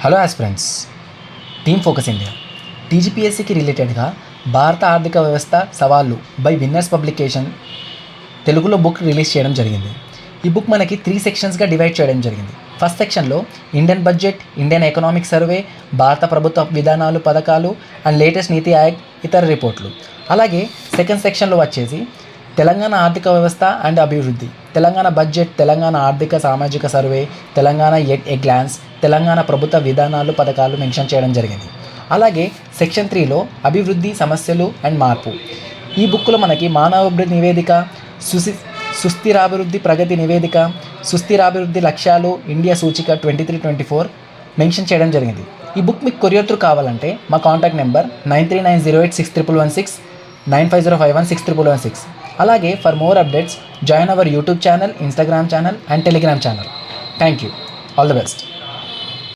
Hello aspirants, team focus India టీజీపీఎస్సీకి రిలేటెడ్గా భారత ఆర్థిక వ్యవస్థ సవాళ్ళు బై విన్నర్స్ పబ్లికేషన్ తెలుగులో బుక్ రిలీజ్ చేయడం జరిగింది. ఈ బుక్ మనకి 3 సెక్షన్స్గా డివైడ్ చేయడం జరిగింది. ఫస్ట్ సెక్షన్లో Indian budget, Indian economic survey, భారత ప్రభుత్వ విధానాలు, పథకాలు అండ్ లేటెస్ట్ నీతి ఆయోగ్ ఇతర రిపోర్ట్లు. అలాగే సెకండ్ సెక్షన్లో వచ్చేసి తెలంగాణ ఆర్థిక వ్యవస్థ అండ్ అభివృద్ధి, తెలంగాణ బడ్జెట్, తెలంగాణ ఆర్థిక సామాజిక survey, Telangana at a glance, Telangana ప్రభుత్వ విధానాలు, పథకాలు మెన్షన్ చేయడం జరిగింది. అలాగే సెక్షన్ 3లో అభివృద్ధి, సమస్యలు అండ్ మార్పు. ఈ బుక్లో మనకి మానవాభివృద్ధి నివేదిక, సుస్థిరాభివృద్ధి ప్రగతి నివేదిక, సుస్థిరాభివృద్ధి లక్ష్యాలు, ఇండియా సూచిక 23-24 మెన్షన్ చేయడం జరిగింది. ఈ బుక్ మీకు కొరియర్ త్రూ కావాలంటే మా కాంటాక్ట్ నెంబర్ 9390861116, 9505161116. అలాగే for more updates join our YouTube channel, Instagram channel and Telegram channel. Thank you. All the best.